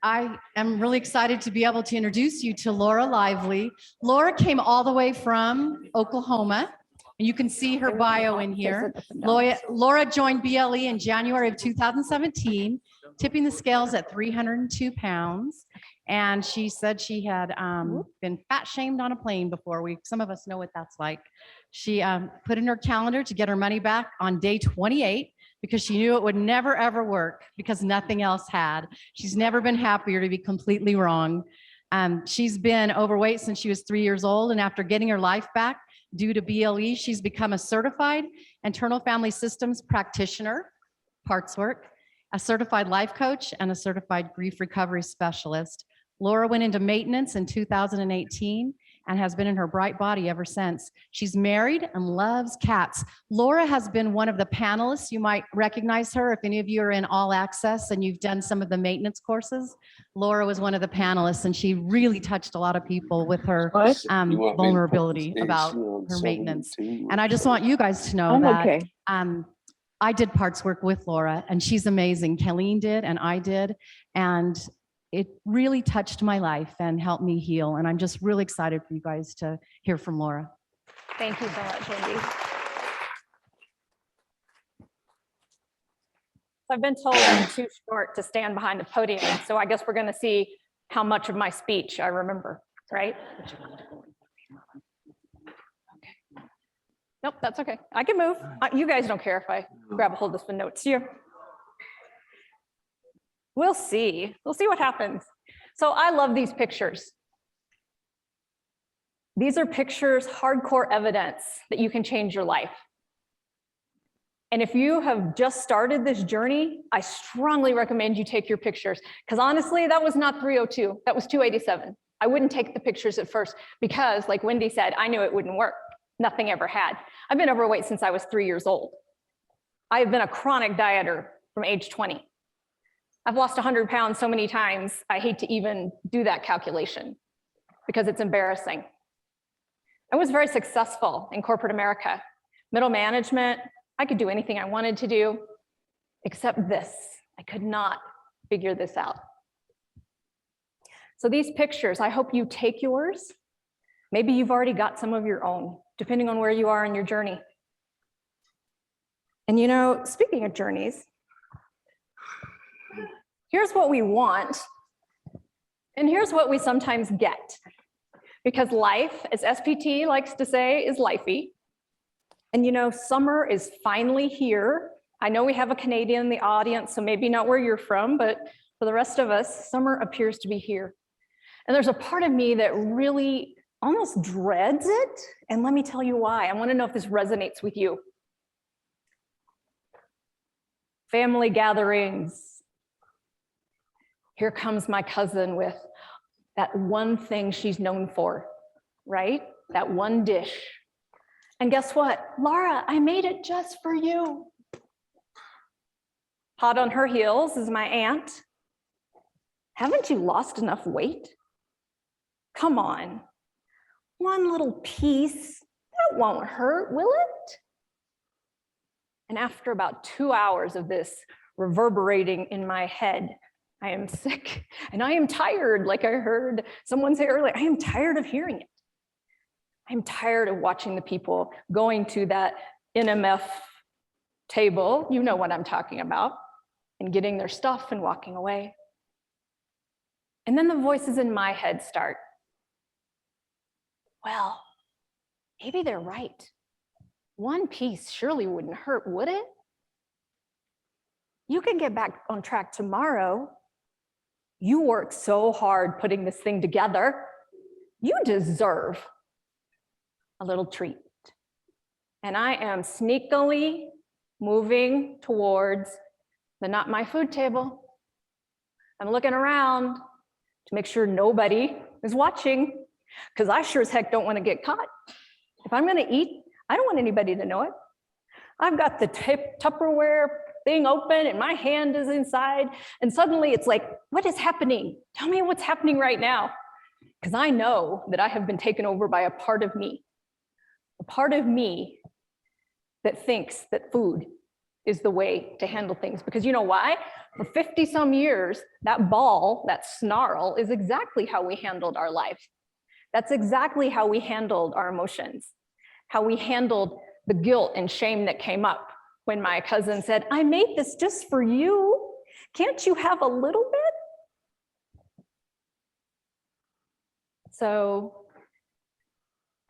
I am really excited to be able to introduce you to Laura Lively. Laura came all the way from Oklahoma, and you can see her bio in here. Laura joined BLE in January of 2017, tipping the scales at 302 pounds. And she said she had been fat shamed on a plane before. Some of us know what that's like. She put in her calendar to get her money back on day 28 because she knew it would never, ever work because nothing else had. She's never been happier to be completely wrong. She's been overweight since she was 3 years old. And after getting her life back due to BLE, she's become a certified internal family systems practitioner, parts work, a certified life coach, and a certified grief recovery specialist. Laura went into maintenance in 2018 and has been in her bright body ever since. She's married and loves cats. Laura has been one of the panelists. You might recognize her if any of you are in All Access and you've done some of the maintenance courses. Laura was one of the panelists, and she really touched a lot of people with her vulnerability about her maintenance. And I just want you guys to know that I did parts work with Laura, and she's amazing. Kelleen did, and I did. And it really touched my life and helped me heal. And I'm just really excited for you guys to hear from Laura. Thank you so much, Wendy. I've been told I'm too short to stand behind the podium, so I guess we're going to see how much of my speech I remember, right? Okay. Nope, that's okay. I can move. You guys don't care if I grab a hold of some notes here. We'll see. We'll see what happens. So I love these pictures. These are pictures, hardcore evidence that you can change your life. And if you have just started this journey, I strongly recommend you take your pictures, because honestly, that was not 302, that was 287. I wouldn't take the pictures at first because, like Wendy said, I knew it wouldn't work. Nothing ever had. I've been overweight since I was 3 years old. I have been a chronic dieter from age 20. I've lost 100 pounds so many times, I hate to even do that calculation because it's embarrassing. I was very successful in corporate America. Middle management, I could do anything I wanted to do, except this. I could not figure this out. So these pictures, I hope you take yours. Maybe you've already got some of your own, depending on where you are in your journey. And you know, speaking of journeys, here's what we want, and here's what we sometimes get. Because life, as SPT likes to say, is lifey. And you know, summer is finally here. I know we have a Canadian in the audience, so maybe not where you're from, but for the rest of us, summer appears to be here. And there's a part of me that really almost dreads it. And let me tell you why. I want to know if this resonates with you. Family gatherings. Here comes my cousin with that one thing she's known for, right? That one dish. And guess what? Laura, I made it just for you. Hot on her heels is my aunt. Haven't you lost enough weight? Come on. One little piece, that won't hurt, will it? And after about 2 hours of this reverberating in my head, I am sick and I am tired, like I heard someone say earlier. I am tired of hearing it. I'm tired of watching the people going to that NMF table, you know what I'm talking about, and getting their stuff and walking away. And then the voices in my head start. Well, maybe they're right. One piece surely wouldn't hurt, would it? You can get back on track tomorrow. You worked so hard putting this thing together. You deserve a little treat. And I am sneakily moving towards the not my food table. I'm looking around to make sure nobody is watching, because I sure as heck don't want to get caught. If I'm going to eat, I don't want anybody to know it. I've got the Tupperware thing open and my hand is inside, and suddenly it's like, what is happening? Tell me what's happening right now. Because I know that I have been taken over by a part of me that thinks that food is the way to handle things. Because you know why? For 50 some years, that ball, that snarl is exactly how we handled our life. That's exactly how we handled our emotions, how we handled the guilt and shame that came up when my cousin said, I made this just for you. Can't you have a little bit? So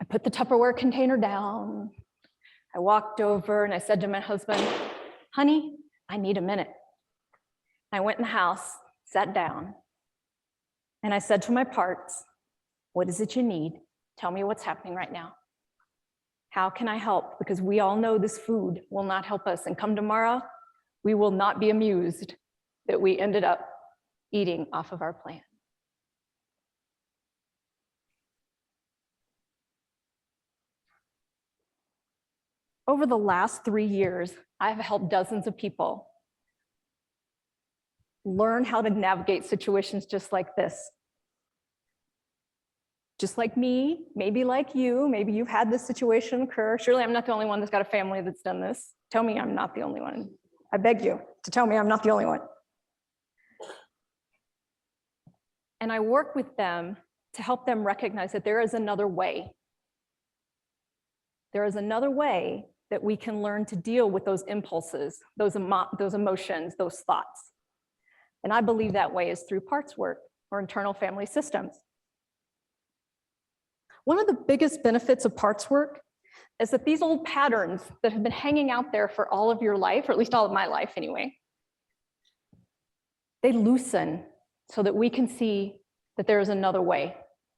I put the Tupperware container down. I walked over and I said to my husband, honey, I need a minute. I went in the house, sat down, and I said to my parts, what is it you need? Tell me what's happening right now. How can I help? Because we all know this food will not help us. And come tomorrow, we will not be amused that we ended up eating off of our plan. Over the last 3 years, I've helped dozens of people learn how to navigate situations just like this. Just like me, maybe like you, maybe you've had this situation occur. Surely I'm not the only one that's got a family that's done this. Tell me I'm not the only one. I beg you to tell me I'm not the only one. And I work with them to help them recognize that there is another way. There is another way that we can learn to deal with those impulses, those emotions, those thoughts. And I believe that way is through parts work or internal family systems. One of the biggest benefits of parts work is that these old patterns that have been hanging out there for all of your life, or at least all of my life anyway, they loosen so that we can see that there is another way.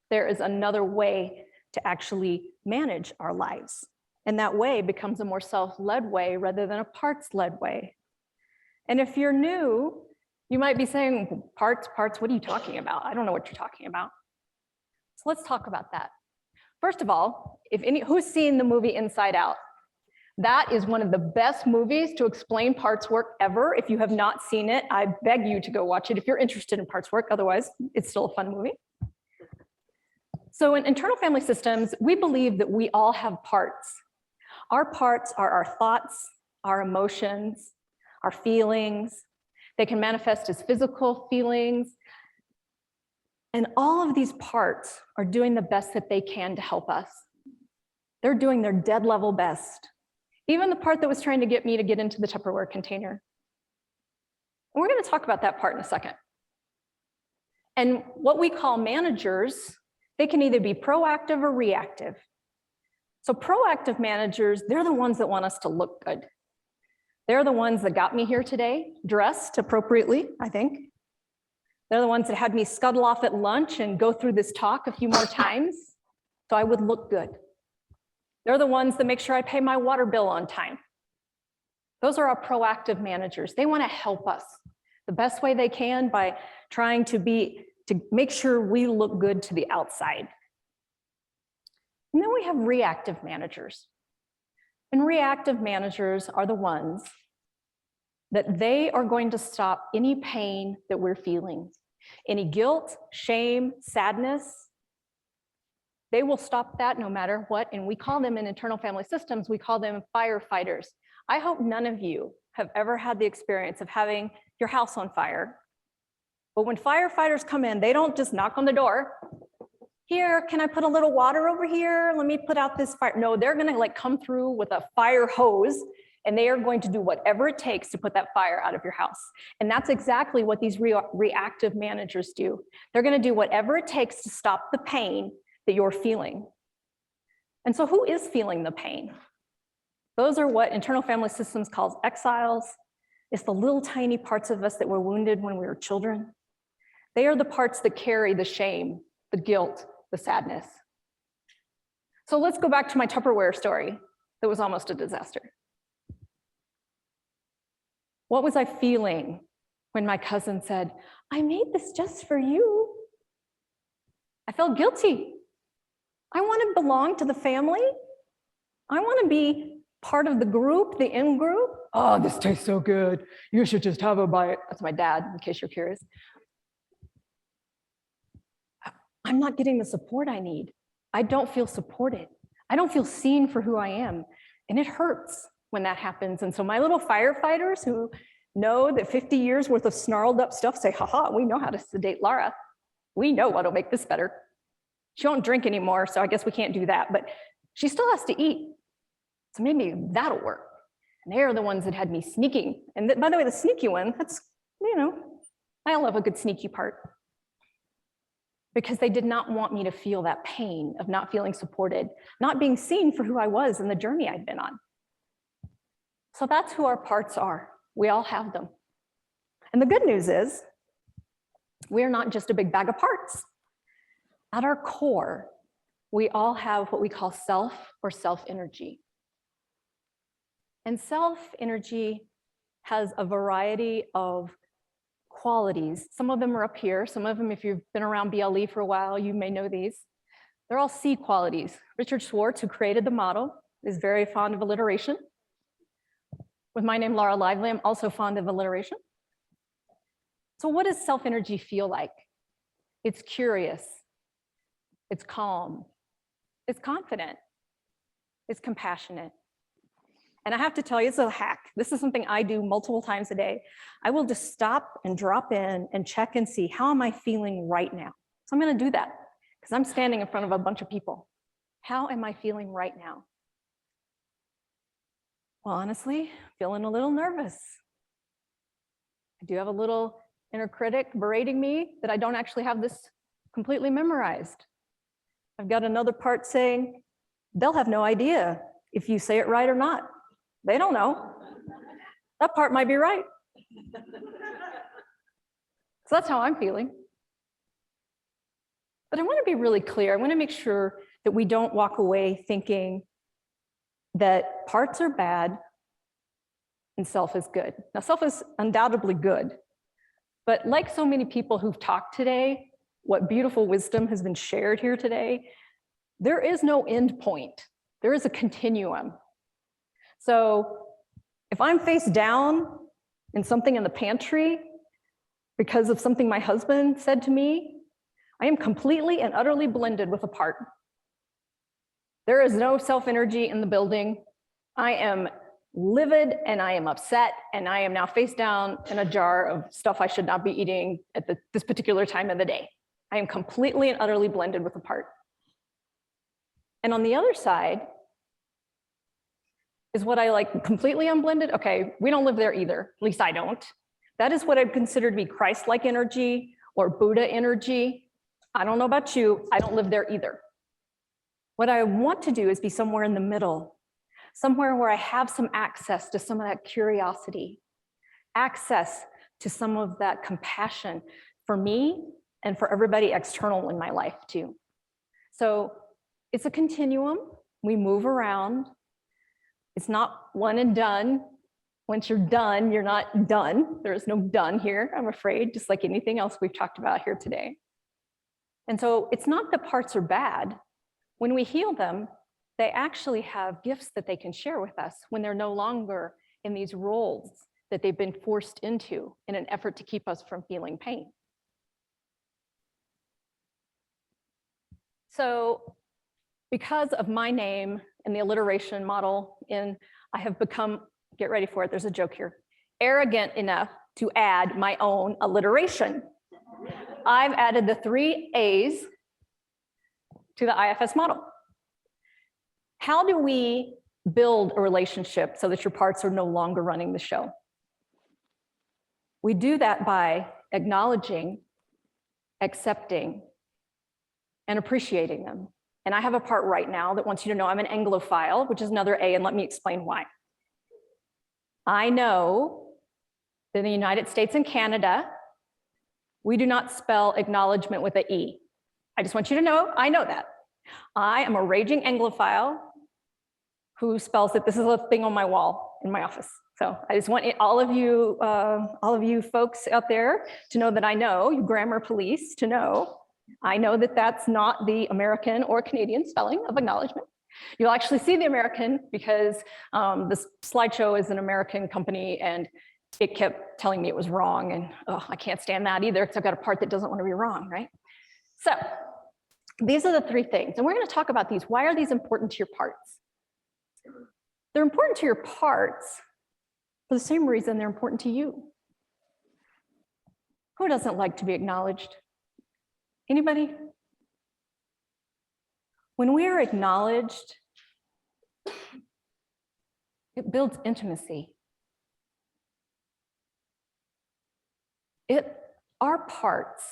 There is another way to actually manage our lives. And that way becomes a more self-led way rather than a parts-led way. And if you're new, you might be saying, parts, what are you talking about? I don't know what you're talking about. So let's talk about that. First of all, who's seen the movie Inside Out? That is one of the best movies to explain parts work ever. If you have not seen it, I beg you to go watch it if you're interested in parts work. Otherwise, it's still a fun movie. So in internal family systems, we believe that we all have parts. Our parts are our thoughts, our emotions, our feelings. They can manifest as physical feelings. And all of these parts are doing the best that they can to help us. They're doing their dead level best. Even the part that was trying to get me to get into the Tupperware container. And we're going to talk about that part in a second. And what we call managers, they can either be proactive or reactive. So proactive managers, they're the ones that want us to look good. They're the ones that got me here today, dressed appropriately, I think. They're the ones that had me scuttle off at lunch and go through this talk a few more times so I would look good. They're the ones that make sure I pay my water bill on time. Those are our proactive managers. They want to help us the best way they can by trying to make sure we look good to the outside. And then we have reactive managers. And reactive managers are the ones that they are going to stop any pain that we're feeling, any guilt, shame, sadness. They will stop that no matter what. And we call them in internal family systems, we call them firefighters. I hope none of you have ever had the experience of having your house on fire. But when firefighters come in, they don't just knock on the door. Here, can I put a little water over here? Let me put out this fire. No, they're gonna come through with a fire hose and they are going to do whatever it takes to put that fire out of your house. And that's exactly what these reactive managers do. They're gonna do whatever it takes to stop the pain that you're feeling. And so who is feeling the pain? Those are what internal family systems calls exiles. It's the little tiny parts of us that were wounded when we were children. They are the parts that carry the shame, the guilt, the sadness. So let's go back to my Tupperware story that was almost a disaster. What was I feeling when my cousin said, I made this just for you? I felt guilty. I want to belong to the family. I want to be part of the group, the in-group. Oh, this tastes so good. You should just have a bite. That's my dad, in case you're curious. I'm not getting the support I need. I don't feel supported. I don't feel seen for who I am, and it hurts. when that happens. And so my little firefighters who know that 50 years worth of snarled up stuff say, haha, we know how to sedate Laura. We know what'll make this better. She won't drink anymore, so I guess we can't do that, but she still has to eat. So maybe that'll work. And they're the ones that had me sneaking. And by the way, the sneaky one, that's, I love a good sneaky part. Because they did not want me to feel that pain of not feeling supported, not being seen for who I was in the journey I'd been on. So that's who our parts are. We all have them. And the good news is, we're not just a big bag of parts. At our core, we all have what we call self or self-energy. And self-energy has a variety of qualities. Some of them are up here. Some of them, if you've been around BLE for a while, you may know these. They're all C qualities. Richard Schwartz, who created the model, is very fond of alliteration. With my name, Laura Lively, I'm also fond of alliteration. So what does self-energy feel like? It's curious. It's calm. It's confident. It's compassionate. And I have to tell you, it's a hack. This is something I do multiple times a day. I will just stop and drop in and check and see, how am I feeling right now? So I'm going to do that because I'm standing in front of a bunch of people. How am I feeling right now? Well, honestly, feeling a little nervous. I do have a little inner critic berating me that I don't actually have this completely memorized. I've got another part saying, they'll have no idea if you say it right or not. They don't know. That part might be right. So that's how I'm feeling. But I want to be really clear. I want to make sure that we don't walk away thinking that parts are bad and self is good. Now, self is undoubtedly good. But like so many people who've talked today, what beautiful wisdom has been shared here today, there is no end point. There is a continuum. So if I'm face down in something in the pantry because of something my husband said to me, I am completely and utterly blended with a part. There is no self-energy in the building. I am livid and I am upset and I am now face down in a jar of stuff I should not be eating at this particular time of the day. I am completely and utterly blended with a part. And on the other side is what I like completely unblended. Okay, we don't live there either, at least I don't. That is what I'd consider to be Christ-like energy or Buddha energy. I don't know about you, I don't live there either. What I want to do is be somewhere in the middle, somewhere where I have some access to some of that curiosity, access to some of that compassion for me and for everybody external in my life too. So it's a continuum. We move around. It's not one and done. Once you're done, you're not done. There is no done here, I'm afraid, just like anything else we've talked about here today. And so it's not that parts are bad. When we heal them, they actually have gifts that they can share with us when they're no longer in these roles that they've been forced into in an effort to keep us from feeling pain. So because of my name and the alliteration model, I have become, get ready for it, there's a joke here, arrogant enough to add my own alliteration. I've added the 3 A's to the IFS model. How do we build a relationship so that your parts are no longer running the show? We do that by acknowledging, accepting, and appreciating them. And I have a part right now that wants you to know I'm an Anglophile, which is another A, and let me explain why. I know that in the United States and Canada, we do not spell acknowledgement with an E. I just want you to know, I know that. I am a raging Anglophile who spells it. This is a thing on my wall in my office. So I just want all of you folks out there to know that I know, you grammar police, to know I know that that's not the American or Canadian spelling of acknowledgement. You'll actually see the American because this slideshow is an American company and it kept telling me it was wrong, and I can't stand that either because I've got a part that doesn't want to be wrong, right? So these are the 3 things, and we're going to talk about these. Why are these important to your parts? They're important to your parts for the same reason they're important to you. Who doesn't like to be acknowledged? Anybody? When we are acknowledged, it builds intimacy. Our parts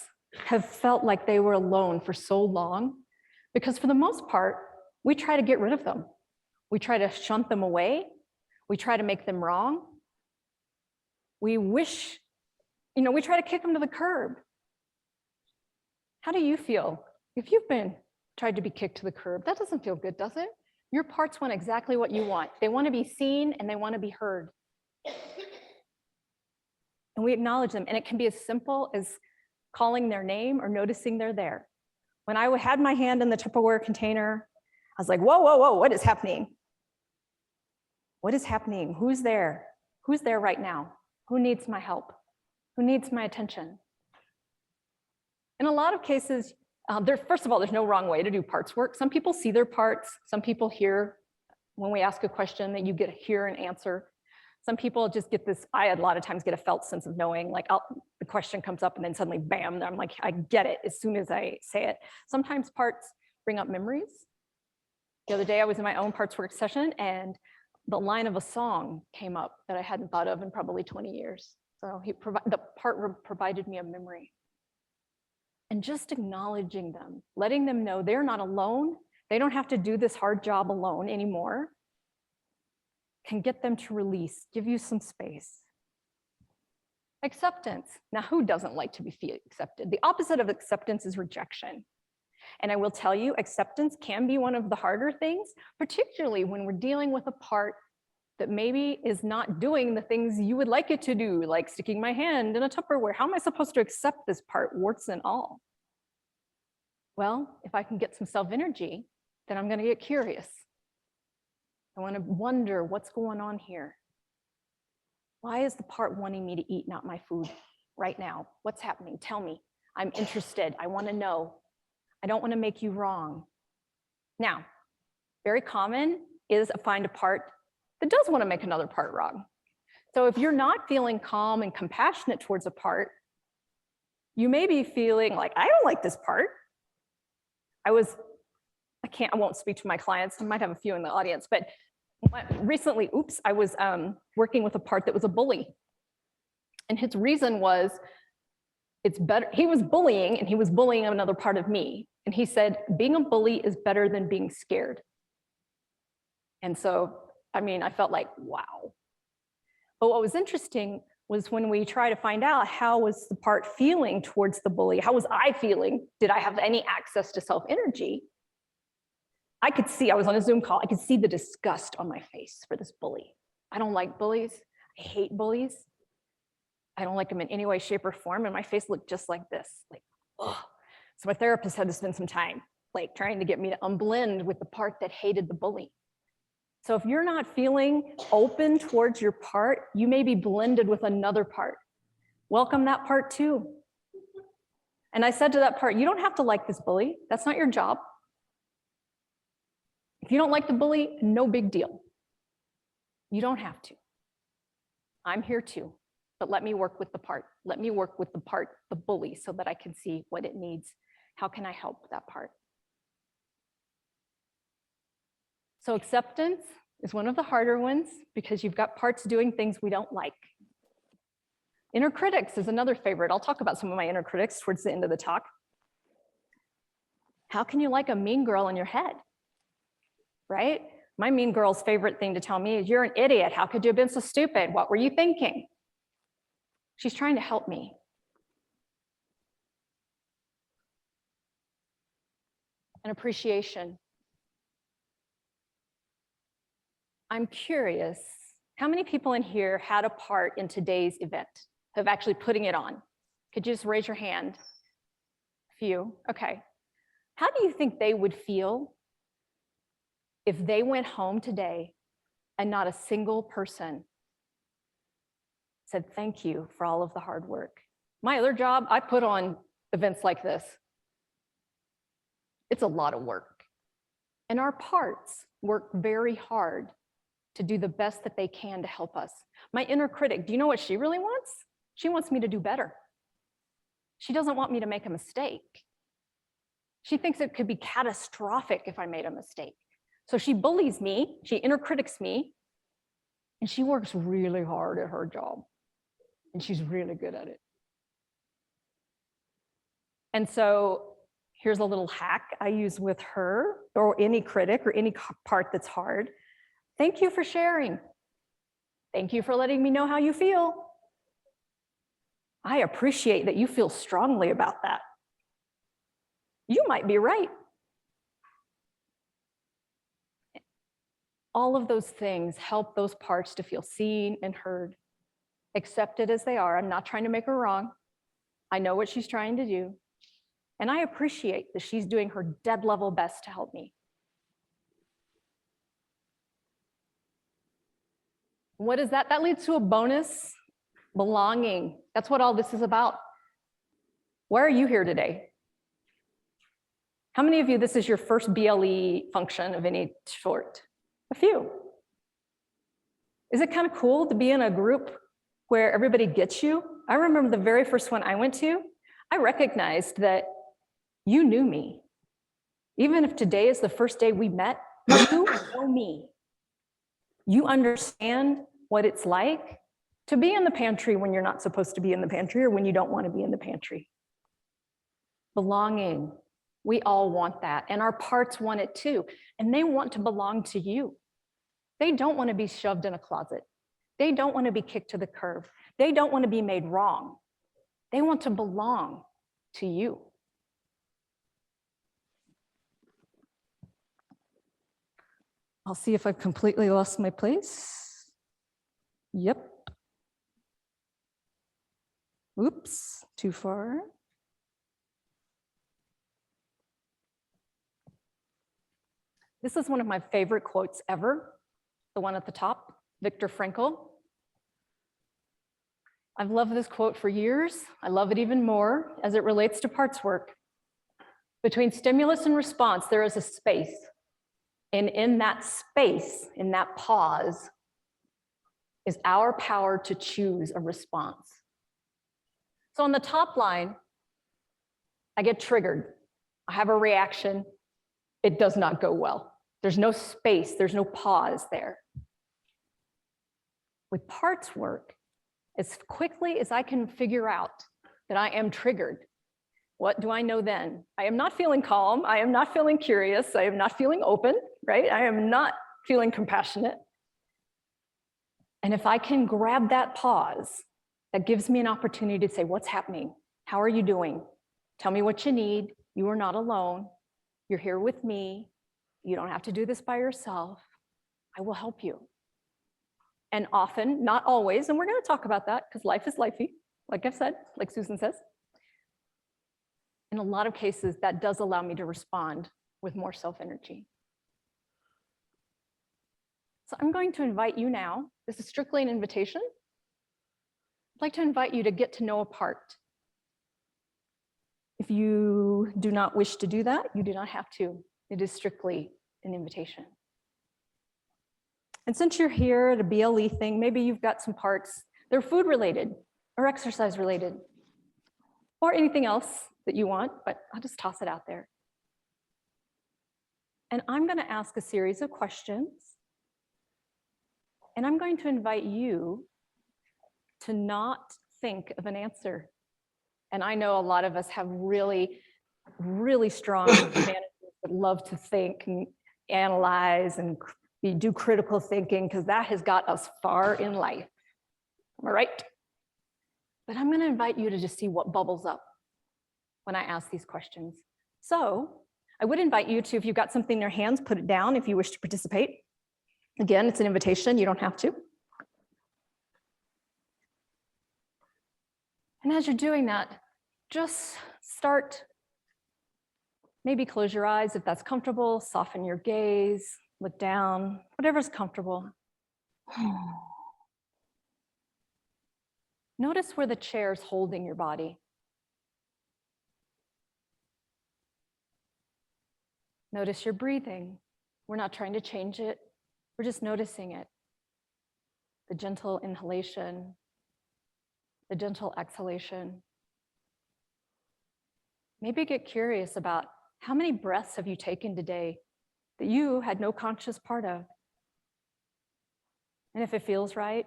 have felt like they were alone for so long because for the most part, we try to get rid of them. We try to shunt them away. We try to make them wrong. We wish, we try to kick them to the curb. How do you feel if you've been tried to be kicked to the curb? That doesn't feel good, does it? Your parts want exactly what you want. They want to be seen and they want to be heard. And we acknowledge them, and it can be as simple as calling their name or noticing they're there. When I had my hand in the Tupperware container, I was like, whoa, whoa, whoa, what is happening? What is happening? Who's there? Who's there right now? Who needs my help? Who needs my attention? In a lot of cases, first of all, there's no wrong way to do parts work. Some people see their parts. Some people hear when we ask a question that you get hear an answer. Some people just get this, I a lot of times get a felt sense of knowing, like the question comes up and then suddenly, bam, I'm like, I get it as soon as I say it. Sometimes parts bring up memories. The other day I was in my own parts work session and the line of a song came up that I hadn't thought of in probably 20 years. So the part provided me a memory. And just acknowledging them, letting them know they're not alone, they don't have to do this hard job alone anymore, can get them to release, give you some space. Acceptance. Now, who doesn't like to be accepted? The opposite of acceptance is rejection. And I will tell you, acceptance can be one of the harder things, particularly when we're dealing with a part that maybe is not doing the things you would like it to do, like sticking my hand in a Tupperware. How am I supposed to accept this part, warts and all? Well, if I can get some self-energy, then I'm going to get curious. I want to wonder what's going on here. Why is the part wanting me to eat not my food right now? What's happening? Tell me. I'm interested. I want to know. I don't want to make you wrong. Now, very common is find a part that does want to make another part wrong. So if you're not feeling calm and compassionate towards a part, you may be feeling like, I don't like this part. I won't speak to my clients. I might have a few in the audience, but recently, I was working with a part that was a bully. And his reason was, it's better, he was bullying and he was bullying another part of me. And he said, being a bully is better than being scared. And so, I felt like, wow. But what was interesting was when we try to find out how was the part feeling towards the bully, how was I feeling? Did I have any access to self-energy? I could see, I was on a Zoom call, I could see the disgust on my face for this bully. I don't like bullies. I hate bullies. I don't like them in any way, shape, or form. And my face looked just like this, like, oh. So my therapist had to spend some time, like trying to get me to unblend with the part that hated the bully. So if you're not feeling open towards your part, you may be blended with another part. Welcome that part too. And I said to that part, you don't have to like this bully. That's not your job. If you don't like the bully, no big deal. You don't have to. I'm here too, but let me work with the part. Let me work with the part, the bully, so that I can see what it needs. How can I help that part? So acceptance is one of the harder ones because you've got parts doing things we don't like. Inner critics is another favorite. I'll talk about some of my inner critics towards the end of the talk. How can you like a mean girl in your head? Right? My mean girl's favorite thing to tell me is, you're an idiot. How could you have been so stupid? What were you thinking? She's trying to help me. And appreciation. I'm curious, how many people in here had a part in today's event, of actually putting it on? Could you just raise your hand? A few, okay. How do you think they would feel if they went home today and not a single person said thank you for all of the hard work? My other job, I put on events like this. It's a lot of work. And our parts work very hard to do the best that they can to help us. My inner critic, do you know what she really wants? She wants me to do better. She doesn't want me to make a mistake. She thinks it could be catastrophic if I made a mistake. So she bullies me, she inner critics me, and she works really hard at her job. And she's really good at it. And so here's a little hack I use with her or any critic or any part that's hard. Thank you for sharing. Thank you for letting me know how you feel. I appreciate that you feel strongly about that. You might be right. All of those things help those parts to feel seen and heard, accepted as they are. I'm not trying to make her wrong. I know what she's trying to do. And I appreciate that she's doing her dead level best to help me. What is that? That leads to a bonus, belonging. That's what all this is about. Why are you here today? How many of you, this is your first BLE function of any sort? A few. Is it kind of cool to be in a group where everybody gets you? I remember the very first one I went to, I recognized that you knew me. Even if today is the first day we met, you know me. You understand what it's like to be in the pantry when you're not supposed to be in the pantry or when you don't want to be in the pantry. Belonging. We all want that, and our parts want it too, and they want to belong to you. They don't want to be shoved in a closet. They don't want to be kicked to the curb. They don't want to be made wrong. They want to belong to you. I'll see if I've completely lost my place. Yep. Oops, too far. This is one of my favorite quotes ever, the one at the top, Viktor Frankl. I've loved this quote for years. I love it even more as it relates to parts work. Between stimulus and response, there is a space. And in that space, in that pause, is our power to choose a response. So on the top line, I get triggered. I have a reaction. It does not go well. There's no space, there's no pause there. With parts work, as quickly as I can figure out that I am triggered, what do I know then? I am not feeling calm, I am not feeling curious, I am not feeling open, right? I am not feeling compassionate. And if I can grab that pause, that gives me an opportunity to say, what's happening? How are you doing? Tell me what you need. You are not alone. You're here with me. You don't have to do this by yourself. I will help you. And often, not always, and we're going to talk about that because life is lifey, like I've said, like Susan says. In a lot of cases, that does allow me to respond with more self-energy. So I'm going to invite you now. This is strictly an invitation. I'd like to invite you to get to know a part. If you do not wish to do that, you do not have to. It is strictly an invitation. And since you're here at a BLE thing, maybe you've got some parts, they're food related or exercise related or anything else that you want, but I'll just toss it out there. And I'm going to ask a series of questions. And I'm going to invite you to not think of an answer. And I know a lot of us have really, really strong managers that love to think and analyze and do critical thinking because that has got us far in life. Am I right? But I'm going to invite you to just see what bubbles up when I ask these questions. So I would invite you to, if you've got something in your hands, put it down if you wish to participate. Again, it's an invitation, you don't have to. And as you're doing that, just start, maybe close your eyes if that's comfortable, soften your gaze, look down, whatever's comfortable. Notice where the chair's holding your body. Notice your breathing. We're not trying to change it. We're just noticing it. the gentle inhalation, the gentle exhalation. Maybe get curious about how many breaths have you taken today that you had no conscious part of. And if it feels right,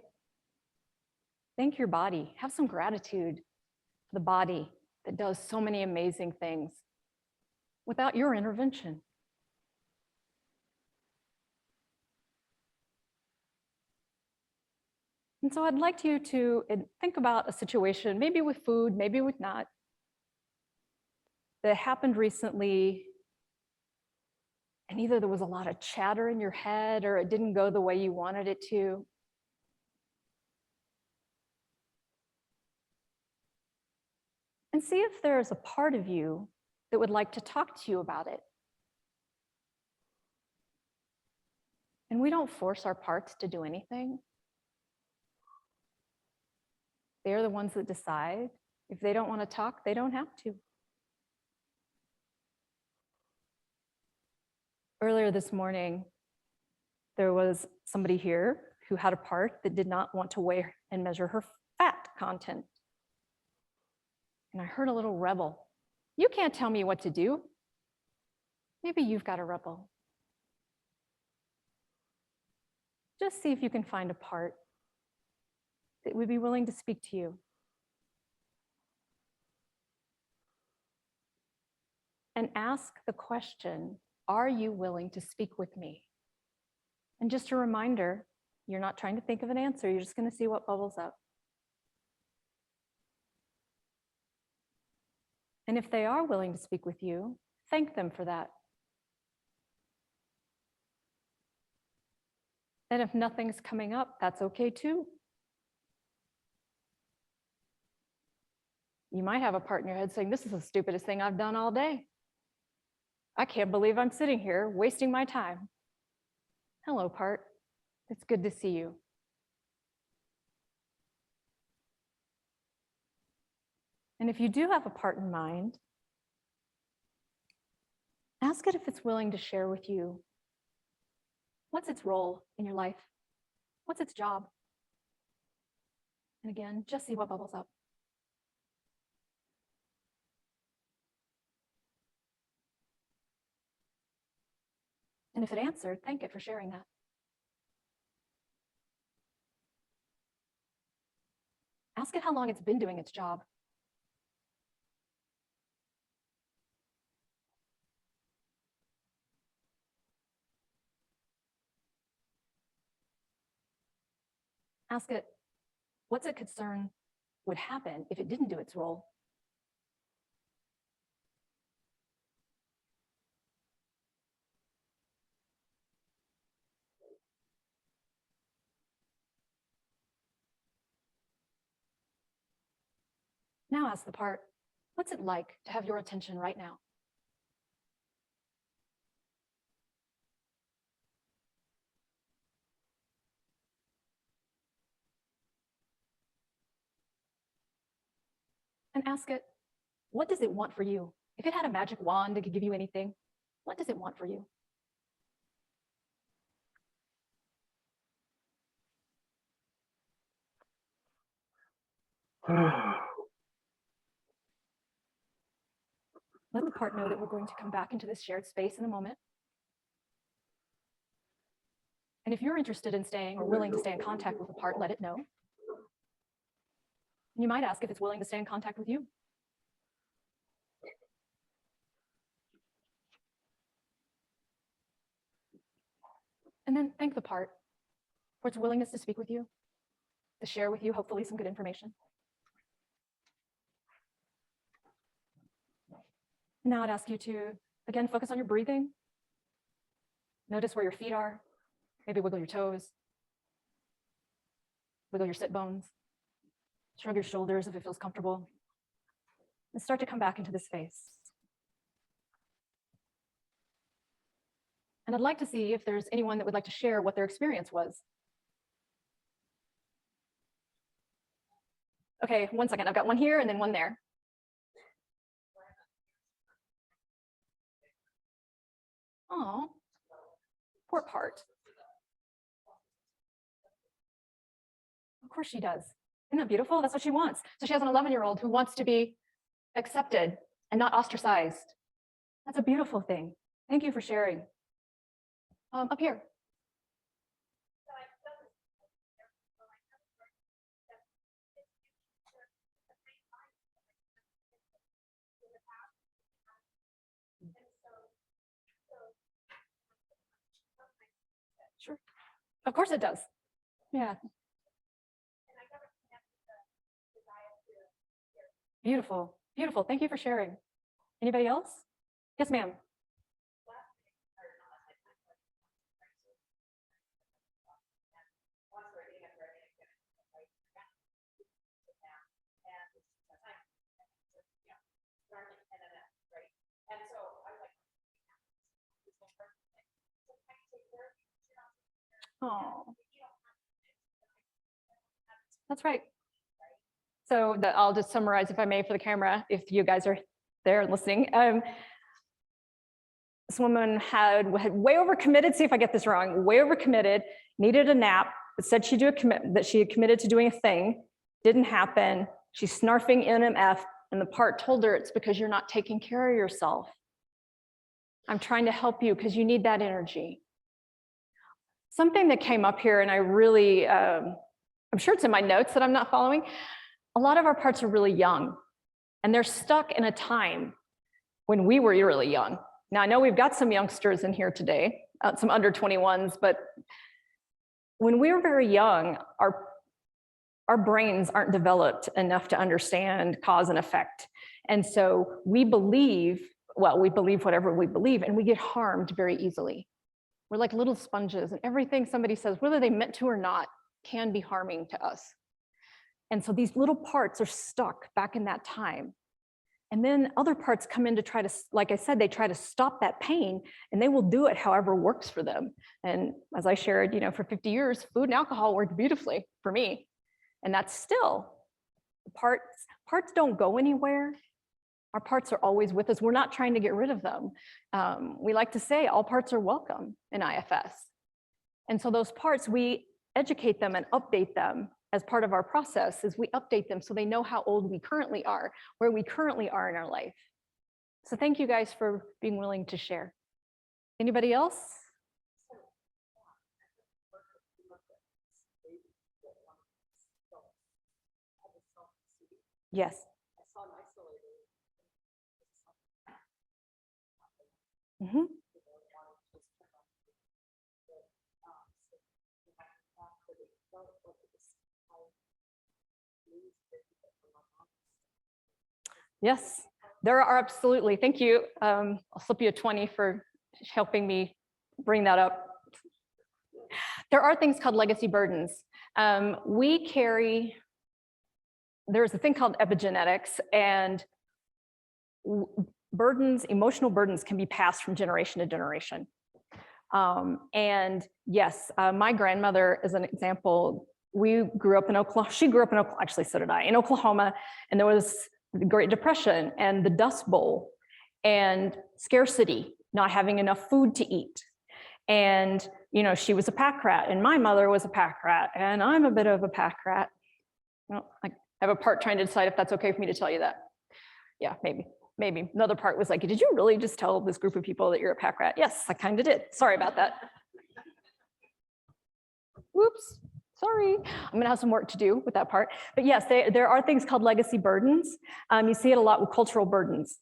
thank your body. Have some gratitude for the body that does so many amazing things without your intervention. And so I'd like you to think about a situation, maybe with food, maybe with not, that happened recently, and either there was a lot of chatter in your head or it didn't go the way you wanted it to. And see if there's a part of you that would like to talk to you about it. And we don't force our parts to do anything. They're the ones that decide. If they don't want to talk, they don't have to. Earlier this morning, there was somebody here who had a part that did not want to weigh and measure her fat content. And I heard a little rebel. You can't tell me what to do. Maybe you've got a rebel. Just see if you can find a part that would be willing to speak to you. And ask the question, are you willing to speak with me? And just a reminder, you're not trying to think of an answer, you're just going to see what bubbles up. And if they are willing to speak with you, thank them for that. And if nothing's coming up, that's okay too. You might have a part in your head saying, this is the stupidest thing I've done all day. I can't believe I'm sitting here wasting my time. Hello, part. It's good to see you. And if you do have a part in mind, ask it if it's willing to share with you. What's its role in your life? What's its job? And again, just see what bubbles up. And if it answered, thank it for sharing that. Ask it how long it's been doing its job. Ask it, what's a concern would happen if it didn't do its role? Now ask the part, what's it like to have your attention right now? And ask it, what does it want for you? If it had a magic wand that could give you anything, what does it want for you? Let the part know that we're going to come back into this shared space in a moment. And if you're interested in staying or willing to stay in contact with the part, let it know. And you might ask if it's willing to stay in contact with you. And then thank the part for its willingness to speak with you, to share with you, hopefully, some good information. Now I'd ask you to, again, focus on your breathing. Notice where your feet are. Maybe wiggle your toes. Wiggle your sit bones. Shrug your shoulders if it feels comfortable. And start to come back into this space. And I'd like to see if there's anyone that would like to share what their experience was. Okay, 1 second. I've got one here and then one there. Oh, poor part. course she does. Isn't that beautiful? That's what she wants. So she has an 11-year-old who wants to be accepted and not ostracized. That's a beautiful thing. Thank you for sharing. Up here. Sure. Of course it does. Yeah. Beautiful. Beautiful. Thank you for sharing. Anybody else? Yes, ma'am. Oh, that's right. So I'll just summarize, if I may, for the camera, if you guys are there and listening. This woman had way overcommitted, see if I get this wrong, way overcommitted, needed a nap, but said that she had committed to doing a thing, didn't happen. She's snarfing NMF, and the part told her it's because you're not taking care of yourself. I'm trying to help you because you need that energy. Something that came up here, and I really, I'm sure it's in my notes that I'm not following. A lot of our parts are really young, and they're stuck in a time when we were really young. Now, I know we've got some youngsters in here today, some under 21s, but when we were very young, our brains aren't developed enough to understand cause and effect. And so we believe whatever we believe, and we get harmed very easily. We're like little sponges, and everything somebody says, whether they meant to or not, can be harming to us. And so these little parts are stuck back in that time. And then other parts come in to try to, like I said, they try to stop that pain, and they will do it however works for them. And as I shared, for 50 years, food and alcohol worked beautifully for me. And that's still, parts don't go anywhere. Our parts are always with us. We're not trying to get rid of them. We like to say all parts are welcome in IFS. And so those parts, we educate them and update them as part of our process. Is we update them so they know how old we currently are, where we currently are in our life. So thank you guys for being willing to share. Anybody else? Yes. Mm-hmm. Yes, there are absolutely. Thank you. I'll slip you a 20 for helping me bring that up. There are things called legacy burdens. There's a thing called epigenetics, and emotional burdens can be passed from generation to generation. And yes, my grandmother is an example. We grew up in Oklahoma. She grew up in Oklahoma, actually so did I, in Oklahoma, and there was the Great Depression and the Dust Bowl and scarcity, not having enough food to eat. And, she was a pack rat, and my mother was a pack rat, and I'm a bit of a pack rat. Well, I have a part trying to decide if that's okay for me to tell you that. Yeah, maybe. Another part was like, did you really just tell this group of people that you're a pack rat? Yes, I kind of did. Sorry about that. Whoops. Sorry, I'm gonna have some work to do with that part. But yes, there are things called legacy burdens. You see it a lot with cultural burdens.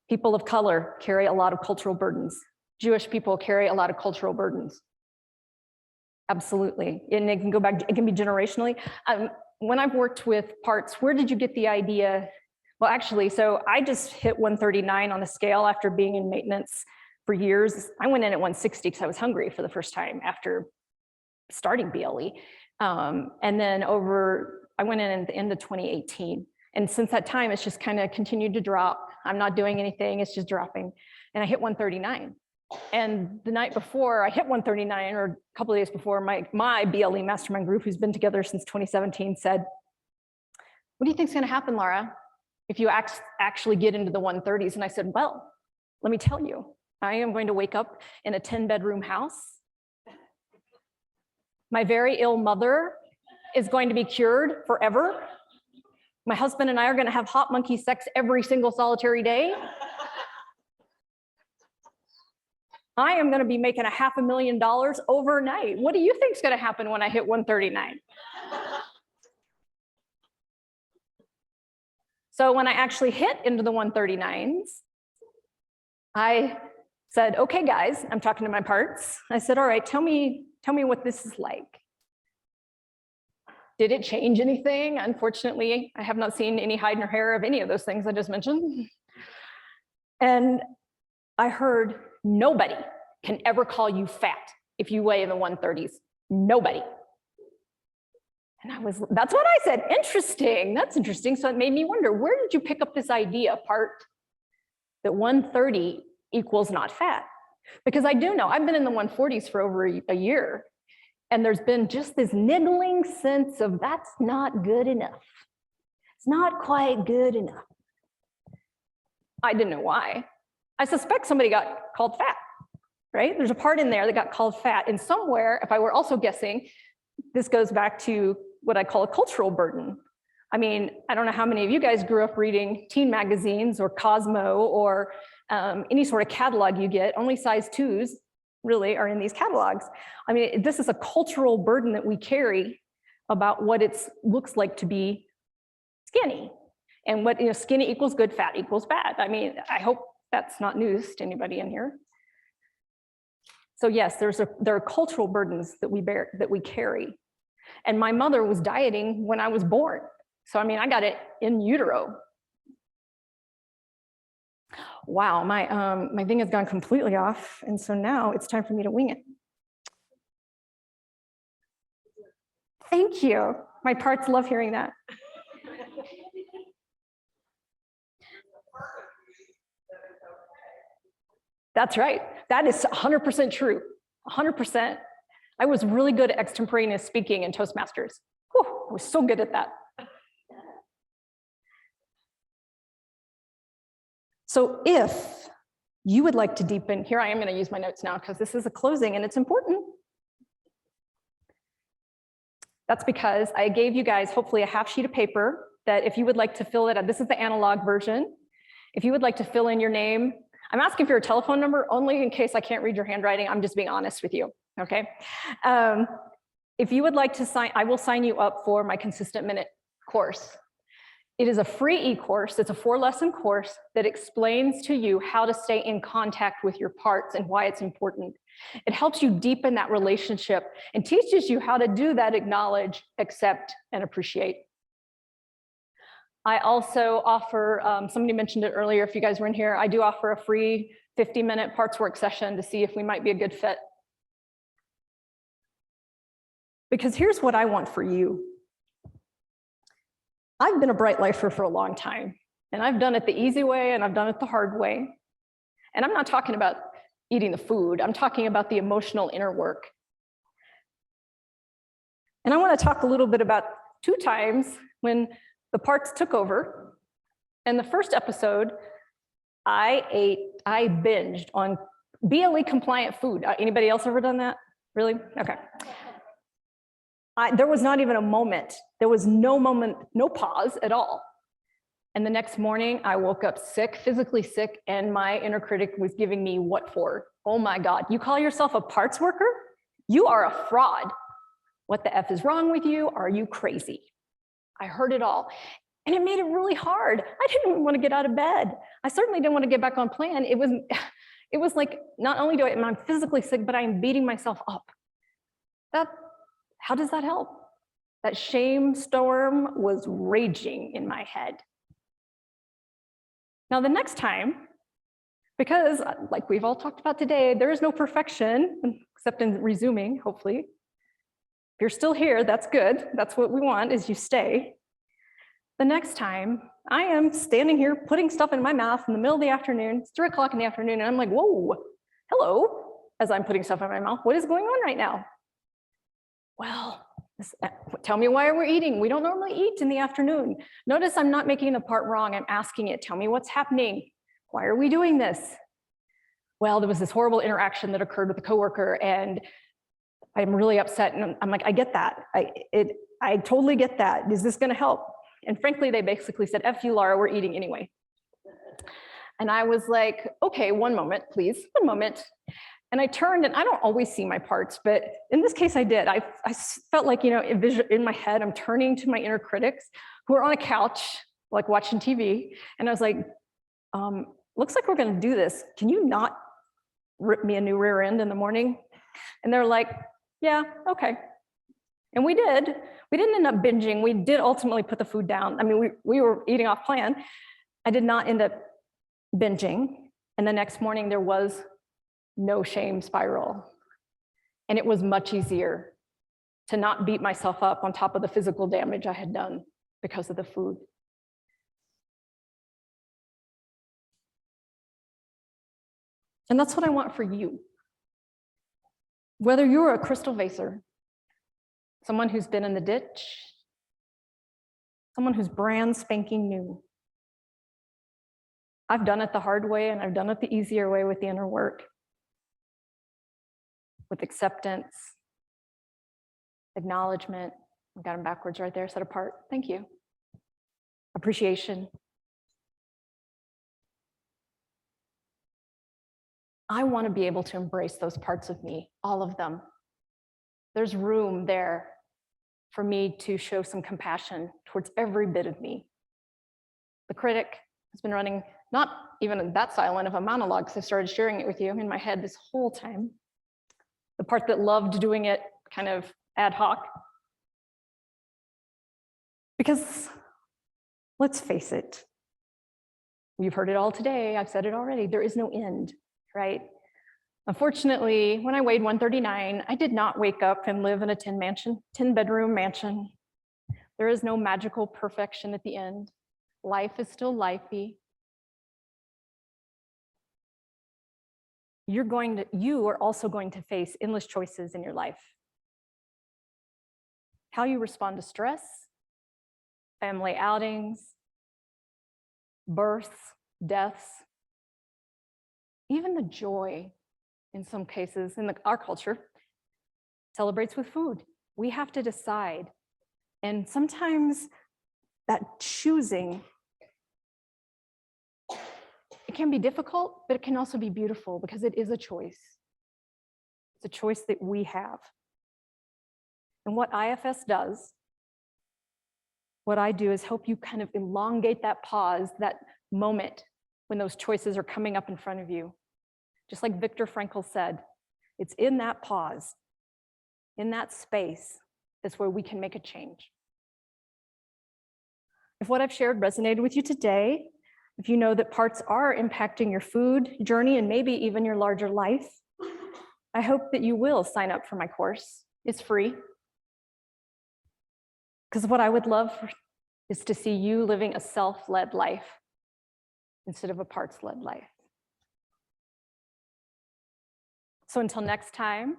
People of color carry a lot of cultural burdens. Jewish people carry a lot of cultural burdens. Absolutely, and it can go back, it can be generationally. When I've worked with parts, where did you get the idea? Well, actually, so I just hit 139 on the scale after being in maintenance for years. I went in at 160 because I was hungry for the first time after starting BLE. And then I went in at the end of 2018. And since that time, it's just kind of continued to drop. I'm not doing anything, it's just dropping. And I hit 139. And the night before I hit 139, or a couple of days before, my BLE mastermind group, who's been together since 2017, said, what do you think's gonna happen, Laura, if you actually get into the 130s? And I said, well, let me tell you, I am going to wake up in a 10-bedroom house. My very ill mother is going to be cured forever. My husband and I are going to have hot monkey sex every single solitary day. I am going to be making $500,000 overnight. What do you think is going to happen when I hit 139? So when I actually hit into the 139s, I said, okay, guys, I'm talking to my parts. I said, all right, tell me what this is like. Did it change anything? Unfortunately, I have not seen any hide nor hair of any of those things I just mentioned. And I heard, nobody can ever call you fat if you weigh in the 130s. Nobody. And that's what I said. Interesting. That's interesting. So it made me wonder, where did you pick up this idea, part that 130 equals not fat? Because I do know, I've been in the 140s for over a year, and there's been just this niggling sense of that's not good enough. It's not quite good enough. I didn't know why. I suspect somebody got called fat, right? There's a part in there that got called fat. And somewhere, if I were also guessing, this goes back to what I call a cultural burden. I mean, I don't know how many of you guys grew up reading teen magazines or Cosmo or any sort of catalog you get. Only size 2s really are in these catalogs. I mean, this is a cultural burden that we carry about what it looks like to be skinny. And what, skinny equals good, fat equals bad. I mean, I hope that's not news to anybody in here. So yes, there are cultural burdens that we bear, that we carry. And my mother was dieting when I was born. So I mean, I got it in utero. Wow, my thing has gone completely off. And so now it's time for me to wing it. Thank you. My parts love hearing that. That's right. That is 100% true. 100%. I was really good at extemporaneous speaking in Toastmasters. Whew, I was so good at that. So if you would like to deepen, here I am going to use my notes now because this is a closing and it's important. That's because I gave you guys hopefully a half sheet of paper that if you would like to fill it out, this is the analog version. If you would like to fill in your name, I'm asking for your telephone number only in case I can't read your handwriting. I'm just being honest with you, okay? If you would like to sign, I will sign you up for my Consistent Minute course. It is a free e-course. It's a 4-lesson course that explains to you how to stay in contact with your parts and why it's important. It helps you deepen that relationship and teaches you how to do that, acknowledge, accept, and appreciate. I also offer, somebody mentioned it earlier, if you guys were in here, I do offer a free 50-minute parts work session to see if we might be a good fit. Because here's what I want for you. I've been a Bright Lifer for a long time, and I've done it the easy way and I've done it the hard way. And I'm not talking about eating the food, I'm talking about the emotional inner work. And I want to talk a little bit about 2 times when the parts took over. And the first episode, I binged on BLE compliant food. Anybody else ever done that? Really? Okay. There was not even a moment. There was no moment, no pause at all. And the next morning I woke up sick, physically sick, and my inner critic was giving me what for? Oh my God, you call yourself a parts worker? You are a fraud. What the F is wrong with you? Are you crazy? I heard it all. And it made it really hard. I didn't even want to get out of bed. I certainly didn't want to get back on plan. It was like, not only am I physically sick, but I'm beating myself up. How does that help? That shame storm was raging in my head. Now the next time, because like we've all talked about today, there is no perfection, except in resuming, hopefully. If you're still here, that's good. That's what we want, is you stay. The next time, I am standing here putting stuff in my mouth in the middle of the afternoon. It's 3 o'clock in the afternoon, and I'm like, whoa, hello, as I'm putting stuff in my mouth. What is going on right now? Well, tell me why we're eating. We don't normally eat in the afternoon. Notice I'm not making the part wrong. I'm asking it, tell me what's happening. Why are we doing this? Well, there was this horrible interaction that occurred with a coworker, and I'm really upset. And I'm like, I get that. I totally get that. Is this going to help? And frankly, they basically said, F you, Laura, we're eating anyway. And I was like, okay, one moment, please, one moment. And I turned, and I don't always see my parts, but in this case I did. I felt like, you know, in my head, I'm turning to my inner critics who are on a couch, like watching TV. And I was like, looks like we're going to do this. Can you not rip me a new rear end in the morning? And they're like, yeah, okay. And we did. We didn't end up binging. We did ultimately put the food down. I mean, we were eating off plan. I did not end up binging. And the next morning there was no shame spiral. And it was much easier to not beat myself up on top of the physical damage I had done because of the food. And that's what I want for you. Whether you're a crystal vaser, someone who's been in the ditch, someone who's brand spanking new. I've done it the hard way, and I've done it the easier way with the inner work, with acceptance, acknowledgement. I got them backwards right there, set apart. Thank you. Appreciation. I want to be able to embrace those parts of me, all of them. There's room there for me to show some compassion towards every bit of me. The critic has been running not even that silent of a monologue, because I started sharing it with you in my head this whole time. The part that loved doing it kind of ad hoc. Because let's face it, you've heard it all today, I've said it already, there is no end, right? Unfortunately, when I weighed 139, I did not wake up and live in a 10-bedroom mansion. There is no magical perfection at the end. Life is still lifey. You are also going to face endless choices in your life. How you respond to stress, family outings, births, deaths, even the joy, in some cases, in our culture, celebrates with food. We have to decide. And sometimes that choosing, it can be difficult, but it can also be beautiful because it is a choice. It's a choice that we have. And what IFS does, what I do is help you kind of elongate that pause, that moment when those choices are coming up in front of you. Just like Viktor Frankl said, it's in that pause, in that space, that's where we can make a change. If what I've shared resonated with you today, if you know that parts are impacting your food journey and maybe even your larger life, I hope that you will sign up for my course. It's free. Because what I would love is to see you living a self-led life instead of a parts-led life. So until next time,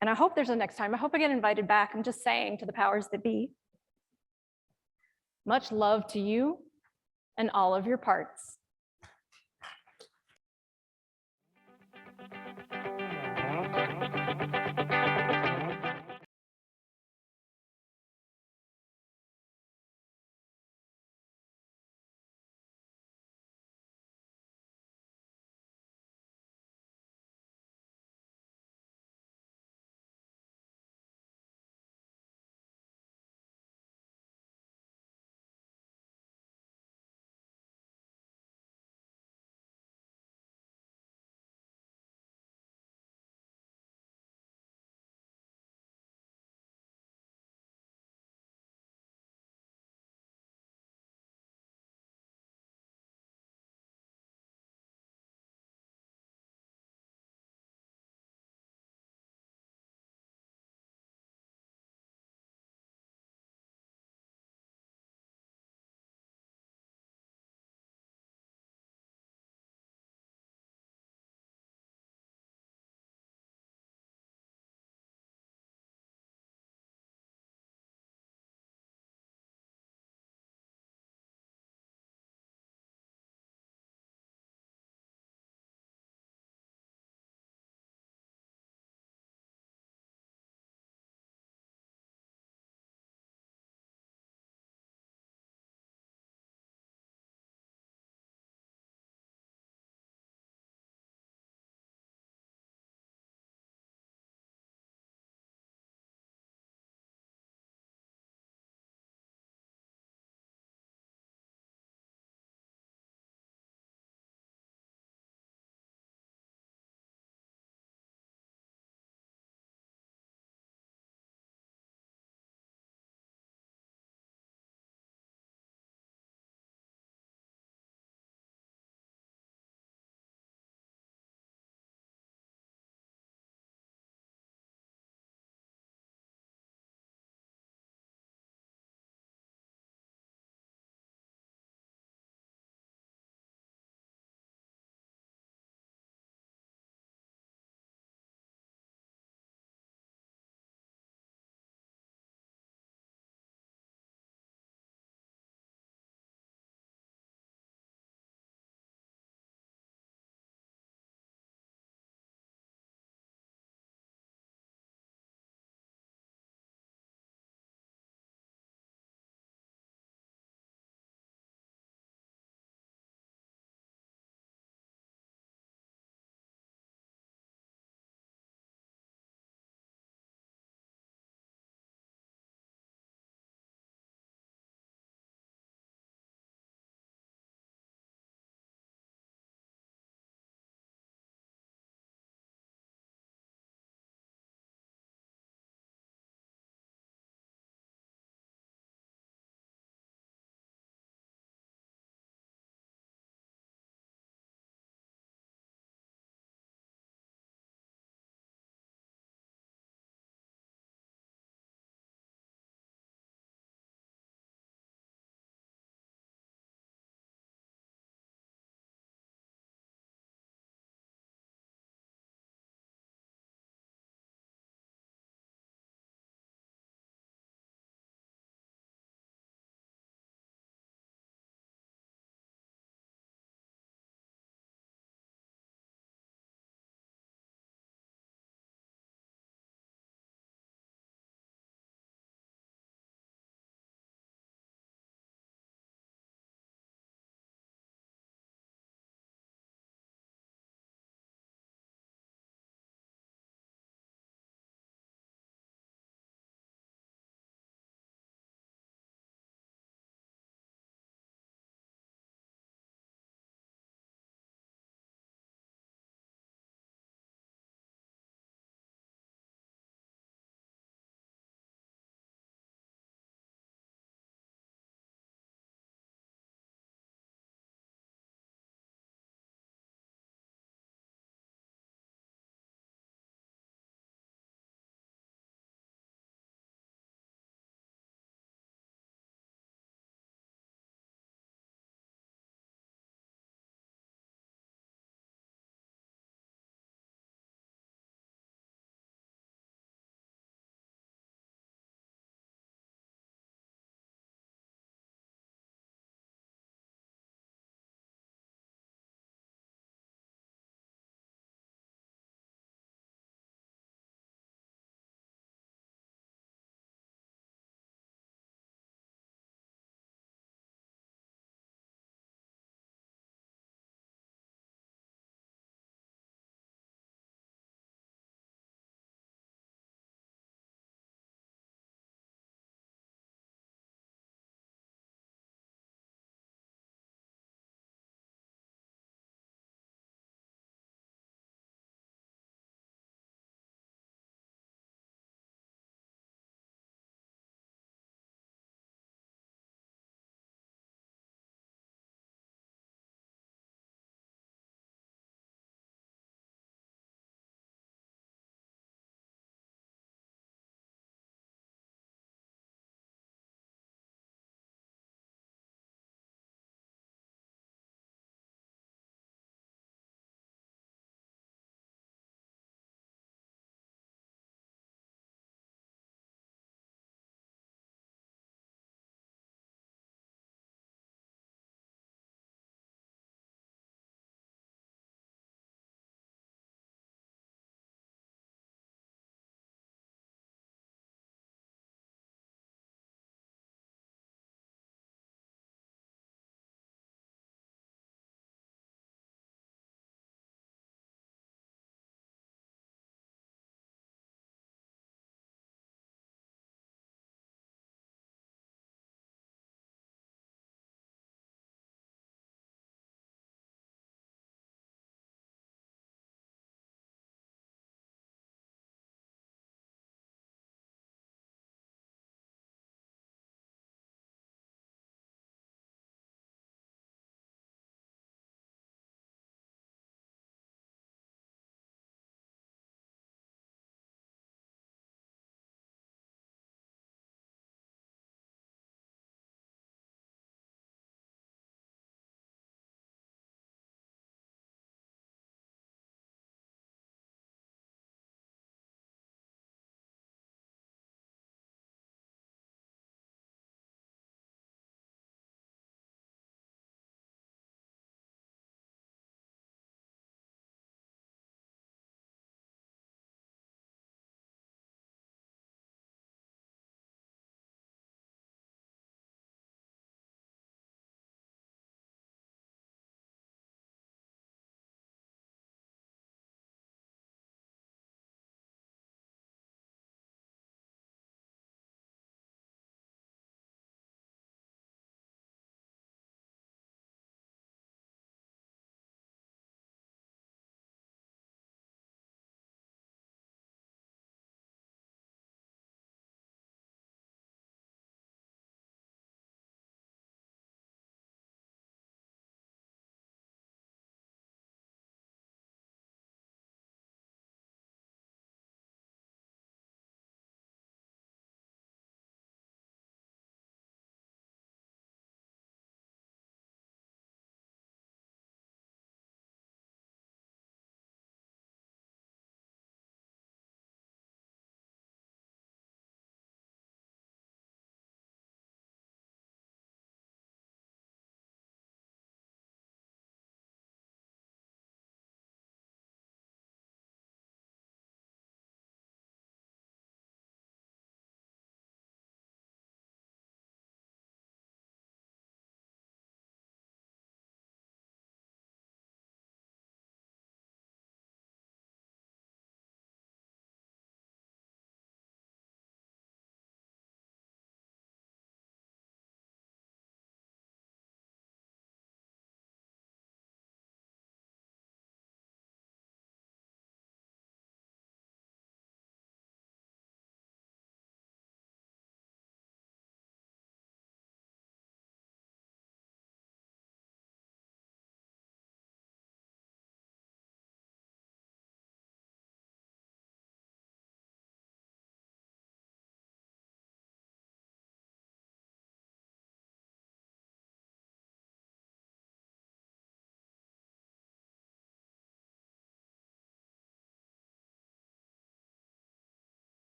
and I hope there's a next time, I hope I get invited back. I'm just saying to the powers that be, much love to you and all of your parts.